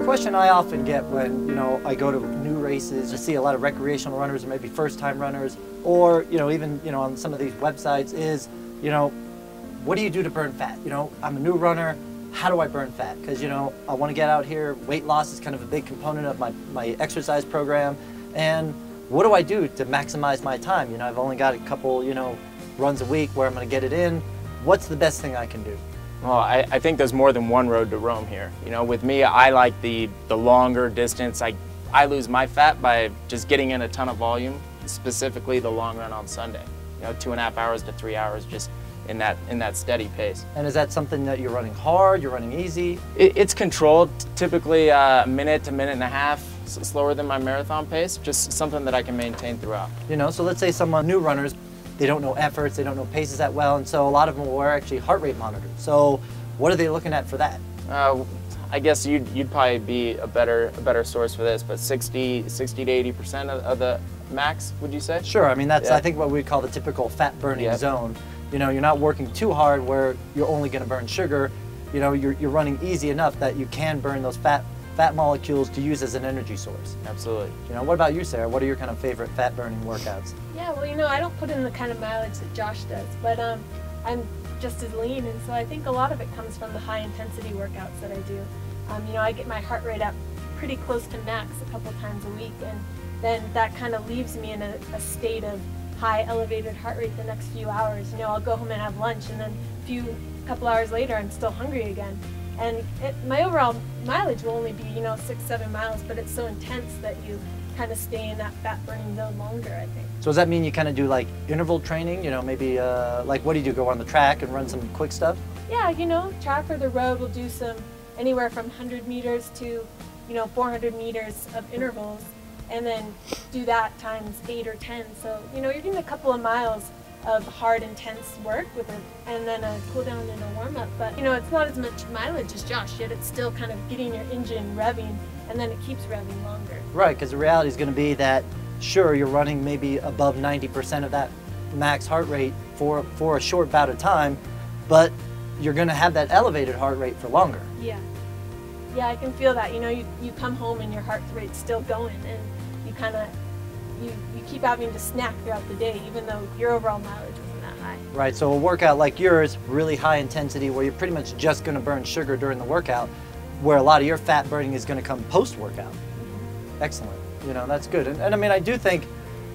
question I often get when, I go to new races, I see a lot of recreational runners or maybe first-time runners, or, even, on some of these websites is, what do you do to burn fat? I'm a new runner, how do I burn fat? Because, I want to get out here, weight loss is kind of a big component of my exercise program, and what do I do to maximize my time? I've only got a couple, runs a week where I'm going to get it in. What's the best thing I can do? Well, I think there's more than one road to Rome here. With me, I like the longer distance. I lose my fat by just getting in a ton of volume, specifically the long run on Sunday. 2.5 hours to 3 hours, just in that steady pace. And is that something that you're running hard, you're running easy? It's controlled, typically a minute to minute and a half, slower than my marathon pace, just something that I can maintain throughout. So let's say someone, new runners, they don't know efforts, they don't know paces that well, and so a lot of them will wear actually heart rate monitors. So what are they looking at for that? I guess you'd probably be a better source for this, but 60 to 80% of the max, would you say? Sure, I mean that's I think what we call the typical fat burning zone. You're not working too hard where you're only going to burn sugar. You're running easy enough that you can burn those fat molecules to use as an energy source. Absolutely. What about you, Sarah? What are your kind of favorite fat burning workouts? Yeah, well, I don't put in the kind of mileage that Josh does, but I'm just as lean, and so I think a lot of it comes from the high intensity workouts that I do. I get my heart rate up pretty close to max a couple times a week, and then that kind of leaves me in a state of high elevated heart rate the next few hours. I'll go home and have lunch, and then a couple hours later I'm still hungry again. And my overall mileage will only be 6-7 miles, but it's so intense that you kind of stay in that fat burning zone longer, I think. So does that mean you kind of do like interval training? Maybe like what do you do? Go on the track and run some quick stuff? Yeah, track or the road will do some anywhere from 100 meters to 400 meters of intervals, and then do that times 8 or 10. So you're getting a couple of miles of hard, intense work and then a cool down and a warm up. But it's not as much mileage as Josh, yet it's still kind of getting your engine revving, and then it keeps revving longer. Right, because the reality is going to be that, sure, you're running maybe above 90% of that max heart rate for a short bout of time, but you're going to have that elevated heart rate for longer. Yeah. Yeah, I can feel that. You come home and your heart rate's still going, and you kind of you keep having to snack throughout the day, even though your overall mileage isn't that high. Right, so a workout like yours, really high intensity, where you're pretty much just going to burn sugar during the workout, where a lot of your fat burning is going to come post-workout. Excellent. That's good. And I mean, I do think,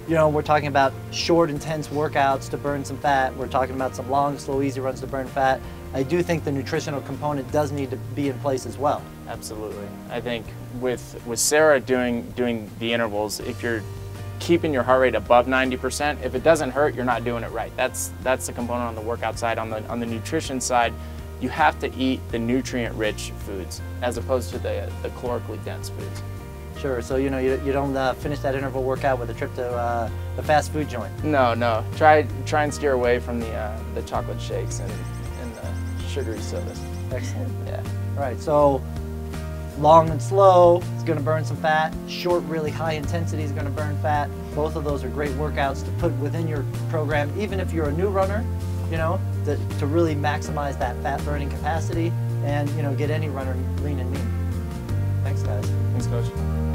we're talking about short, intense workouts to burn some fat. We're talking about some long, slow, easy runs to burn fat. I do think the nutritional component does need to be in place as well. Absolutely. I think with Sarah doing the intervals, if you're keeping your heart rate above 90%, if it doesn't hurt, you're not doing it right. That's the component on the workout side. On the nutrition side, you have to eat the nutrient-rich foods as opposed to the calorically dense foods. Sure, so you don't finish that interval workout with a trip to the fast food joint. No. Try and steer away from the chocolate shakes and the sugary sodas. Excellent. Yeah. All right, so long and slow is going to burn some fat. Short, really high intensity is going to burn fat. Both of those are great workouts to put within your program, even if you're a new runner, to really maximize that fat burning capacity and get any runner lean and mean. Thanks, guys. Thanks, Coach.